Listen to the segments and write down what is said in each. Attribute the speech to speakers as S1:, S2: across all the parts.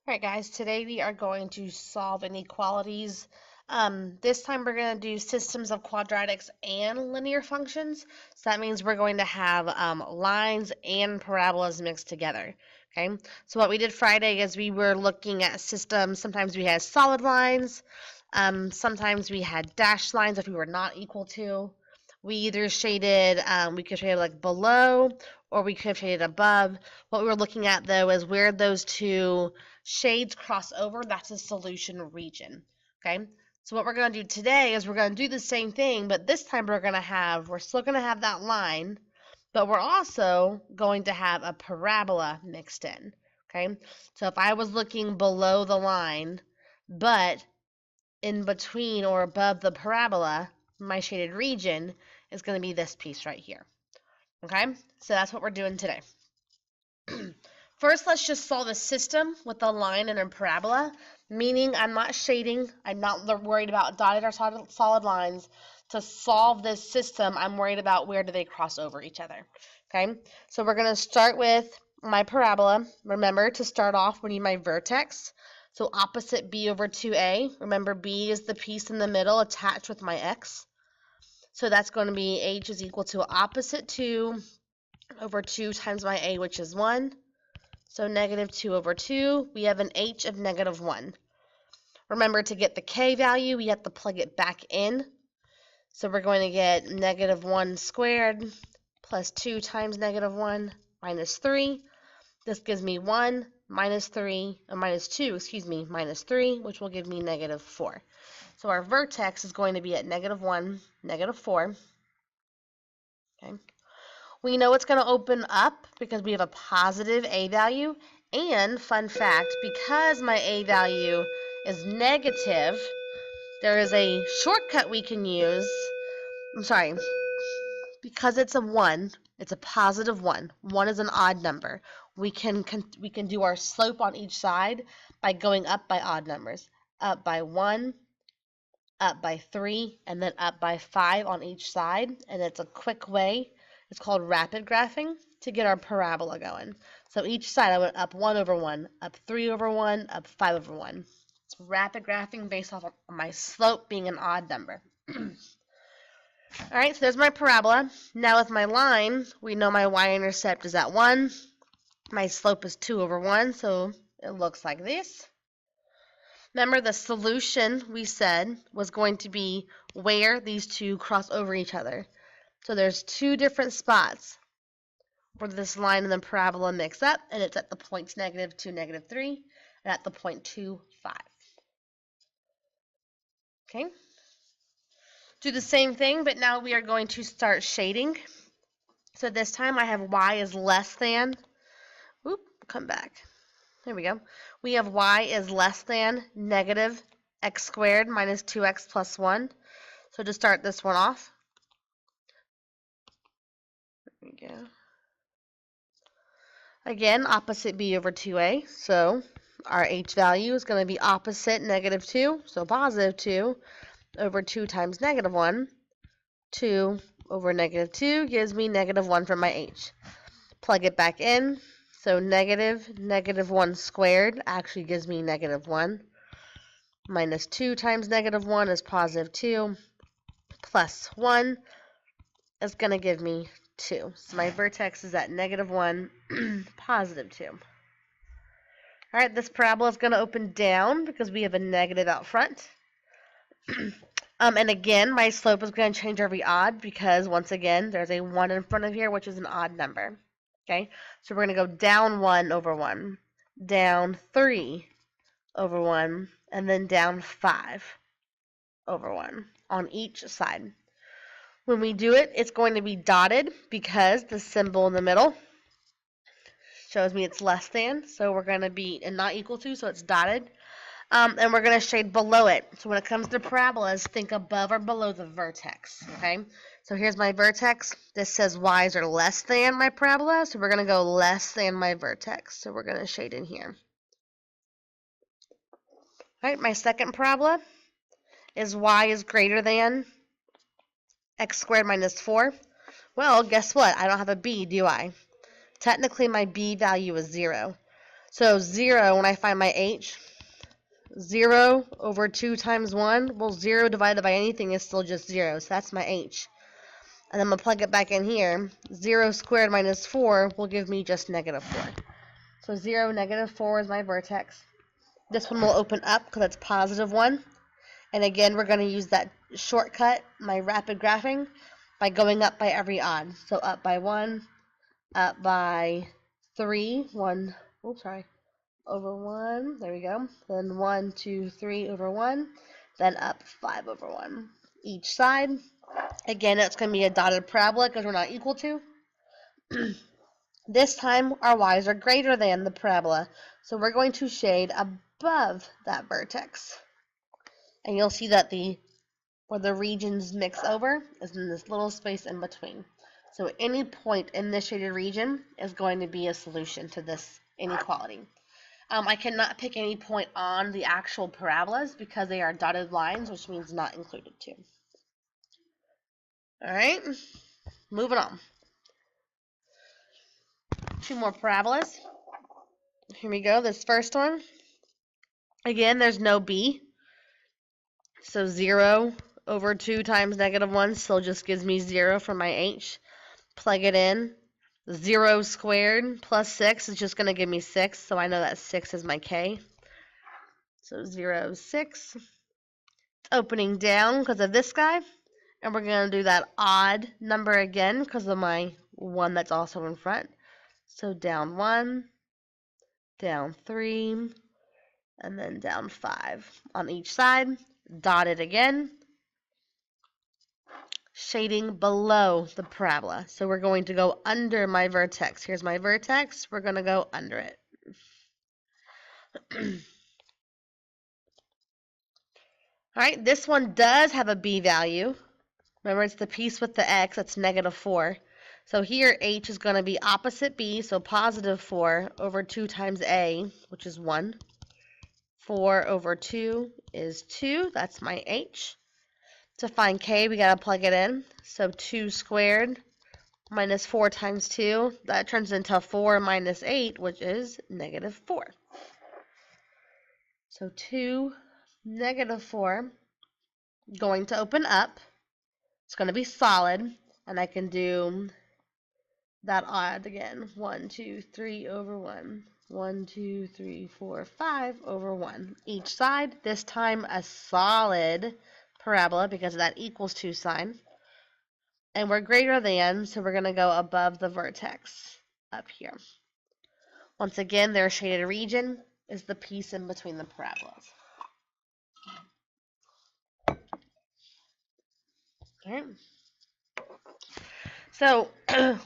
S1: Alright guys, today we are going to solve inequalities. This time we're going to do systems of quadratics and linear functions. So that means we're going to have lines and parabolas mixed together. Okay, so what we did Friday is we were looking at systems. Sometimes we had solid lines. Sometimes we had dashed lines if we were not equal to. We either shaded, we could shade like below or we could have shaded above. What we were looking at though is where those two shades cross over, that's a solution region. Okay, so what we're going to do today is we're going to do the same thing, but this time we're still going to have that line, but we're also going to have a parabola mixed in. Okay, so if I was looking below the line, but in between or above the parabola, my shaded region is going to be this piece right here. Okay, so that's what we're doing today. First, let's just solve a system with a line and a parabola, meaning I'm not shading, I'm not worried about dotted or solid lines. To solve this system, I'm worried about where do they cross over each other. Okay, so we're going to start with my parabola. Remember, to start off, we need my vertex. So opposite b over 2a. Remember, b is the piece in the middle attached with my x. So that's going to be h is equal to opposite 2 over 2 times my a, which is 1. So negative 2 over 2, we have an h of negative 1. Remember, to get the k value, we have to plug it back in. So we're going to get negative 1 squared plus 2 times negative 1 minus 3. This gives me 1 minus 3, minus 2, minus 3, which will give me negative 4. So our vertex is going to be at negative 1, negative 4. Okay. We know it's going to open up because we have a positive a value. And, fun fact, because my a value is negative, there is a shortcut we can use. Because it's a 1, it's a positive 1. 1 is an odd number. We can do our slope on each side by going up by odd numbers. Up by 1, up by 3, and then up by 5 on each side. And it's a quick way. It's called rapid graphing to get our parabola going. So each side I went up 1 over 1, up 3 over 1, up 5 over 1. It's rapid graphing based off of my slope being an odd number. Alright, so there's my parabola. Now with my line, we know my y-intercept is at 1. My slope is 2 over 1, so it looks like this. Remember, the solution we said was going to be where these two cross over each other. So there's two different spots where this line and the parabola mix up, and it's at the points negative 2, negative 3, and at the point 2, 5. Okay? Do the same thing, but now we are going to start shading. So this time I have y is less than, come back. There we go. We have y is less than negative x squared minus 2x plus 1. So to start this one off, there we go. Again, opposite b over 2a. So our h value is going to be opposite negative 2, so positive 2 over 2 times negative 1. 2 over negative 2 gives me negative 1 for my h. Plug it back in. So negative 1 squared actually gives me negative 1. Minus 2 times negative 1 is positive 2. Plus 1 is going to give me 2. So my vertex is at negative 1, positive 2. All right, this parabola is going to open down because we have a negative out front. And again, my slope is going to change every odd because, once again, there's a 1 in front of here, which is an odd number. Okay, so we're going to go down 1 over 1, down 3 over 1, and then down 5 over 1 on each side. When we do it, it's going to be dotted because the symbol in the middle shows me it's less than, so we're going to be and not equal to, so it's dotted. And we're going to shade below it. So when it comes to parabolas, think above or below the vertex. Okay, so here's my vertex. This says y's are less than my parabola, so we're going to go less than my vertex. So we're going to shade in here. All right, my second parabola is y is greater than x squared minus 4. Well, guess what? I don't have a b, do I? Technically, my b value is 0. So 0, when I find my h, 0 over 2 times 1, well, 0 divided by anything is still just 0, so that's my h. And I'm going to plug it back in here. 0 squared minus 4 will give me just negative 4. So 0, negative 4 is my vertex. This one will open up because it's positive 1. And again, we're going to use that shortcut, my rapid graphing, by going up by every odd. So up by 1, up by 3, 1, oops, sorry, over 1, there we go. Then 1, 2, 3 over 1, then up 5 over 1. Each side. Again, it's going to be a dotted parabola because we're not equal to. This time, our y's are greater than the parabola, so we're going to shade above that vertex. And you'll see that where the regions mix over is in this little space in between. So any point in this shaded region is going to be a solution to this inequality. I cannot pick any point on the actual parabolas because they are dotted lines, which means not included too. All right, moving on. 2 more parabolas. Here we go. This first one. Again, there's no b. So 0 over 2 times negative 1 still just gives me 0 for my h. Plug it in. 0 squared plus 6 is just going to give me 6, so I know that 6 is my k. So 0, 6. It's opening down because of this guy. And we're going to do that odd number again because of my 1 that's also in front. So down 1, down 3, and then down 5 on each side. Dotted again. Shading below the parabola. So we're going to go under my vertex. Here's my vertex. We're going to go under it. All right, this one does have a b value. Remember, it's the piece with the x. That's negative 4. So here, h is going to be opposite b, so positive 4 over 2 times a, which is 1. 4 over 2 is 2. That's my h. To find k, we got to plug it in. So 2 squared minus 4 times 2, that turns into 4 minus 8, which is negative 4. So 2, negative 4, going to open up. It's going to be solid, and I can do that odd again. 1, 2, 3 over 1. 1, 2, 3, 4, 5 over 1. Each side, this time a solid parabola because of that equals 2 sign. And we're greater than, so we're going to go above the vertex up here. Once again, their shaded region is the piece in between the parabolas. Okay. So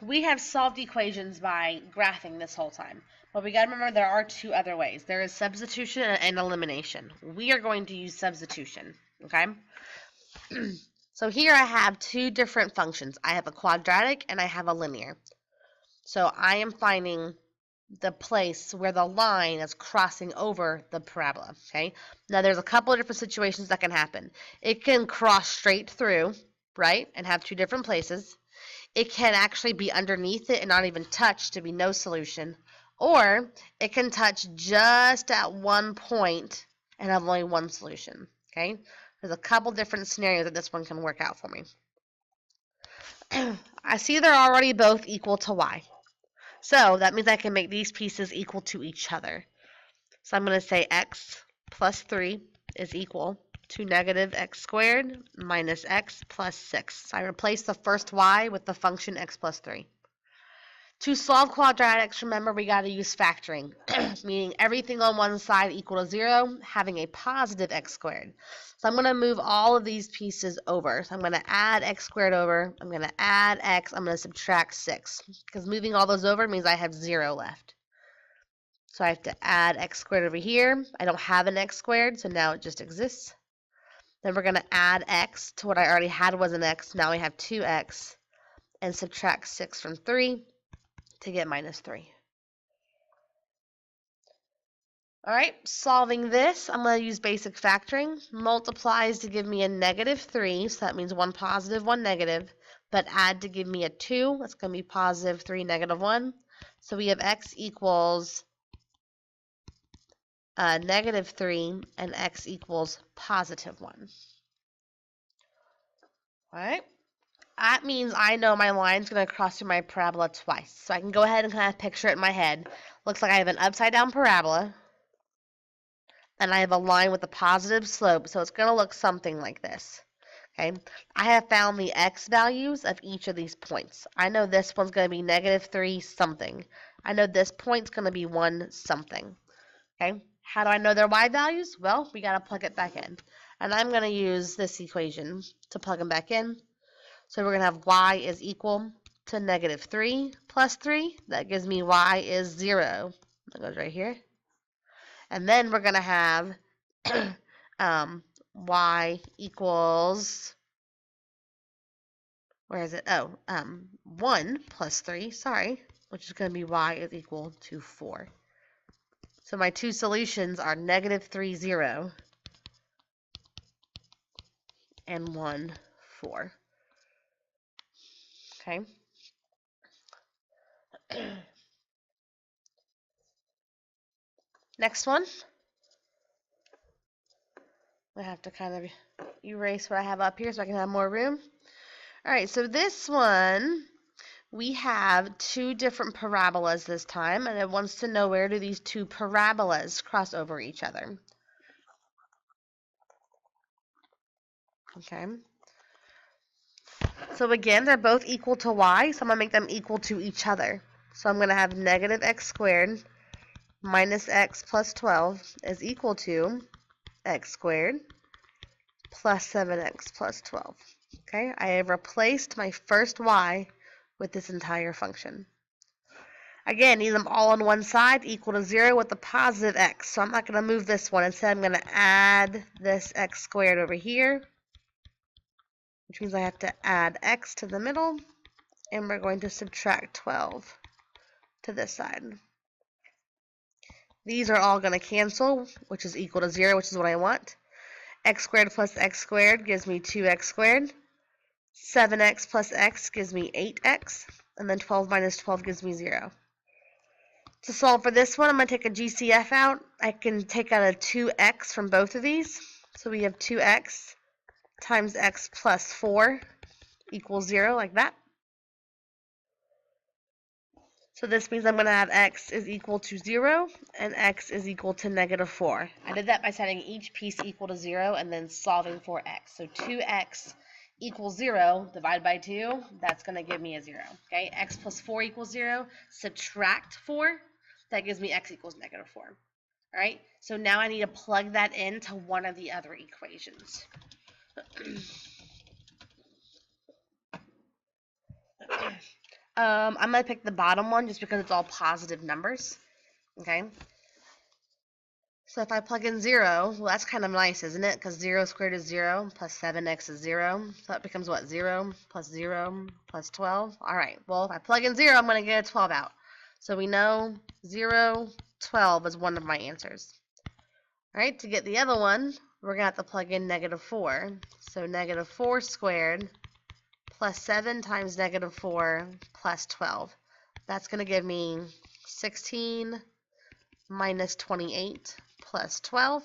S1: we have solved equations by graphing this whole time. But we got to remember there are 2 other ways. There is substitution and elimination. We are going to use substitution. Okay? So here I have 2 different functions. I have a quadratic and I have a linear. So I am finding the place where the line is crossing over the parabola. Okay? Now there's a couple of different situations that can happen. It can cross straight through, right, and have 2 different places. It can actually be underneath it and not even touch to be no solution. Or it can touch just at one point and have only one solution. Okay? There's a couple different scenarios that this one can work out for me. I see they're already both equal to y. So that means I can make these pieces equal to each other. So I'm going to say x plus 3 is equal to negative x squared minus x plus 6. So I replace the first y with the function x plus 3. To solve quadratics, remember we got to use factoring, meaning everything on one side equal to 0, having a positive x squared. So I'm going to move all of these pieces over. So I'm going to add x squared over, I'm going to add x, I'm going to subtract 6, because moving all those over means I have 0 left. So I have to add x squared over here. I don't have an x squared, so now it just exists. Then we're going to add x to what I already had was an x. Now we have 2x, and subtract 6 from 3 to get minus 3. All right, solving this, I'm going to use basic factoring. Multiplies to give me a negative 3, so that means 1 positive, 1 negative. But add to give me a 2, that's going to be positive 3, negative 1. So we have x equals negative 3, and x equals positive 1. All right? That means I know my line's going to cross through my parabola twice. So I can go ahead and kind of picture it in my head. Looks like I have an upside down parabola, and I have a line with a positive slope, so it's going to look something like this. Okay, I have found the x values of each of these points. I know this one's going to be negative 3 something. I know this point's going to be 1 something. Okay, how do I know their y values? Well, we got to plug it back in. And I'm going to use this equation to plug them back in. So we're going to have y is equal to negative 3 plus 3. That gives me y is 0. That goes right here. And then we're going to have y equals, where is it? Oh, 1 plus 3, sorry, which is going to be y is equal to 4. So my two solutions are negative 3, 0, and 1, 4. Okay. Next one. I have to kind of erase what I have up here so I can have more room. All right, so this one, we have two different parabolas this time, and it wants to know where do these two parabolas cross over each other. Okay. So again, they're both equal to y, so I'm going to make them equal to each other. So I'm going to have negative x squared minus x plus 12 is equal to x squared plus 7x plus 12. Okay, I have replaced my first y with this entire function. Again, need them all on one side, equal to 0 with the positive x. So I'm not going to move this one. Instead, I'm going to add this x squared over here, which means I have to add x to the middle, and we're going to subtract 12 to this side. These are all going to cancel, which is equal to 0, which is what I want. X squared plus x squared gives me 2x squared. 7x plus x gives me 8x. And then 12 minus 12 gives me 0. To solve for this one, I'm going to take a GCF out. I can take out a 2x from both of these. So we have 2x times x plus 4 equals 0, like that. So this means I'm going to have x is equal to 0 and x is equal to negative 4. I did that by setting each piece equal to 0 and then solving for x. So 2x equals 0 divided by 2, that's going to give me a 0. Okay, x plus 4 equals 0. Subtract 4, that gives me x equals negative 4. All right, so now I need to plug that into one of the other equations. I'm going to pick the bottom one just because it's all positive numbers. Okay. So if I plug in 0, well, that's kind of nice, isn't it? Because 0 squared is 0, plus 7x is 0. So that becomes what? 0 plus 0 plus 12. All right. Well, if I plug in 0, I'm going to get a 12 out. So we know 0, 12 is one of my answers. All right. To get the other one, we're going to have to plug in negative 4. So negative 4 squared plus 7 times negative 4 plus 12. That's going to give me 16 minus 28 plus 12,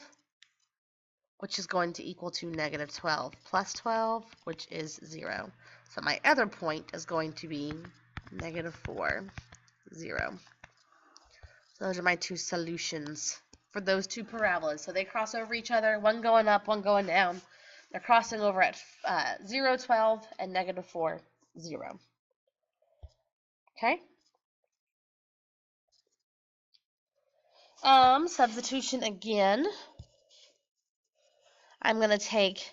S1: which is going to equal to negative 12 plus 12, which is 0. So my other point is going to be negative 4, 0. So those are my two solutions for those two parabolas. So they cross over each other, one going up, one going down. They're crossing over at 0, 12, and negative 4, 0. Okay? Substitution again. I'm going to take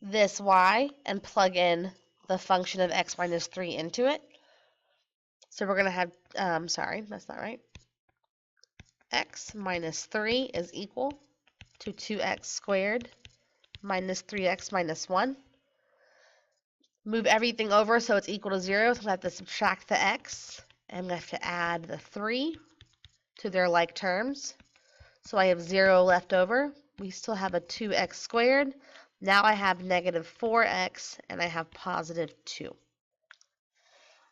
S1: this y and plug in the function of x minus 3 into it. So we're going to have, sorry, that's not right. X minus 3 is equal to 2x squared minus 3x minus 1. Move everything over so it's equal to 0, so I'm going to have to subtract the x, and I'm going to have to add the 3 to their like terms. So I have 0 left over. We still have a 2x squared. Now I have negative 4x, and I have positive 2.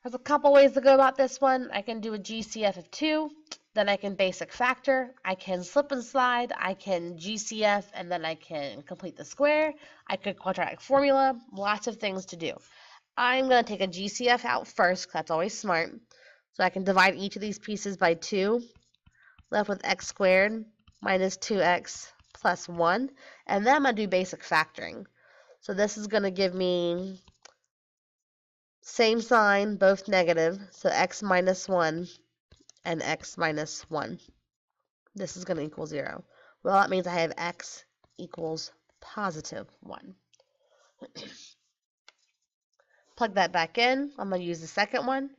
S1: There's a couple ways to go about this one. I can do a GCF of 2, then I can basic factor, I can slip and slide, I can GCF, and then I can complete the square. I could quadratic formula, lots of things to do. I'm going to take a GCF out first, because that's always smart. So I can divide each of these pieces by 2, left with x squared minus 2x plus 1, and then I'm going to do basic factoring. So this is going to give me same sign, both negative, so x minus 1 and x minus 1. This is going to equal 0. Well, that means I have x equals positive 1. Plug that back in. I'm going to use the second one.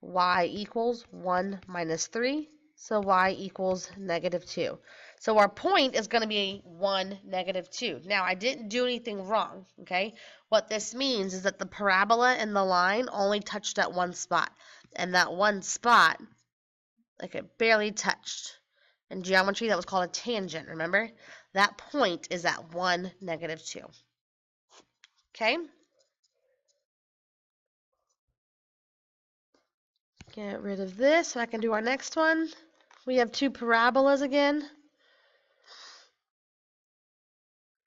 S1: Y equals 1 minus 3, so y equals negative 2. So our point is going to be 1, negative 2. Now, I didn't do anything wrong, okay? What this means is that the parabola and the line only touched at one spot. And that one spot, like it barely touched. In geometry, that was called a tangent, remember? That point is at 1, negative 2. Okay? Get rid of this so I can do our next one. We have two parabolas again.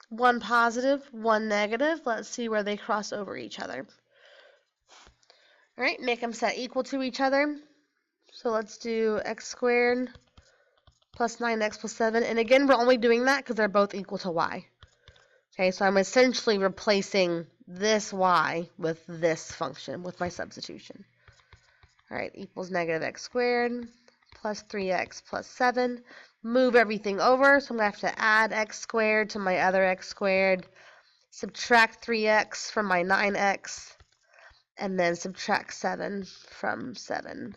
S1: One positive, one negative. Let's see where they cross over each other. All right, make them set equal to each other. So let's do x squared plus 9x plus 7. And again, we're only doing that because they're both equal to y. Okay, so I'm essentially replacing this y with this function, with my substitution. All right, equals negative x squared plus 3x plus 7. Move everything over, so I'm going to have to add x squared to my other x squared, subtract 3x from my 9x, and then subtract 7 from 7.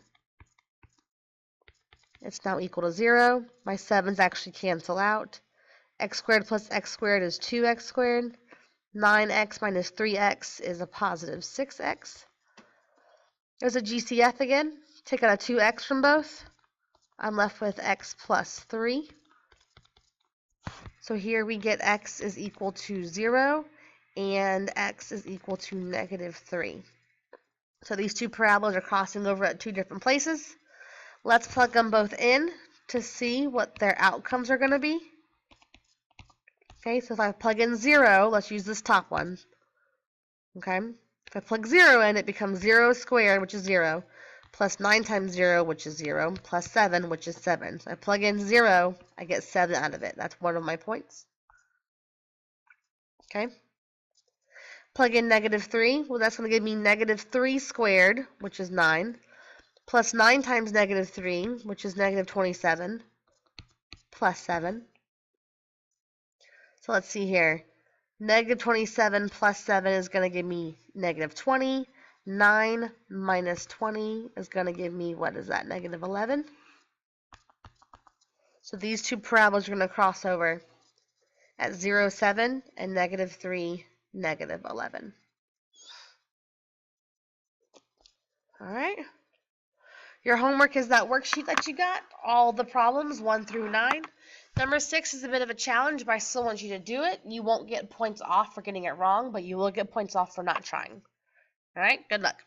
S1: It's now equal to 0. My 7's actually cancel out. X squared plus x squared is 2x squared. 9x minus 3x is a positive 6x. There's a GCF again. Take out a 2x from both. I'm left with x plus 3. So here we get x is equal to 0 and x is equal to negative 3. So these two parabolas are crossing over at two different places. Let's plug them both in to see what their outcomes are going to be. Okay, so if I plug in 0, let's use this top one. Okay, if I plug 0 in, it becomes 0 squared, which is 0, plus 9 times 0, which is 0, plus 7, which is 7. So I plug in 0, I get 7 out of it. That's one of my points. Okay. Plug in negative 3. Well, that's going to give me negative 3 squared, which is 9, plus 9 times negative 3, which is negative 27, plus 7. So let's see here. Negative 27 plus 7 is going to give me negative 20. 9 minus 20 is going to give me, what is that, negative 11? So these two parabolas are going to cross over at 0, 7, and negative 3, negative 11. All right. Your homework is that worksheet that you got, all the problems 1 through 9. Number 6 is a bit of a challenge, but I still want you to do it. You won't get points off for getting it wrong, but you will get points off for not trying. All right, good luck.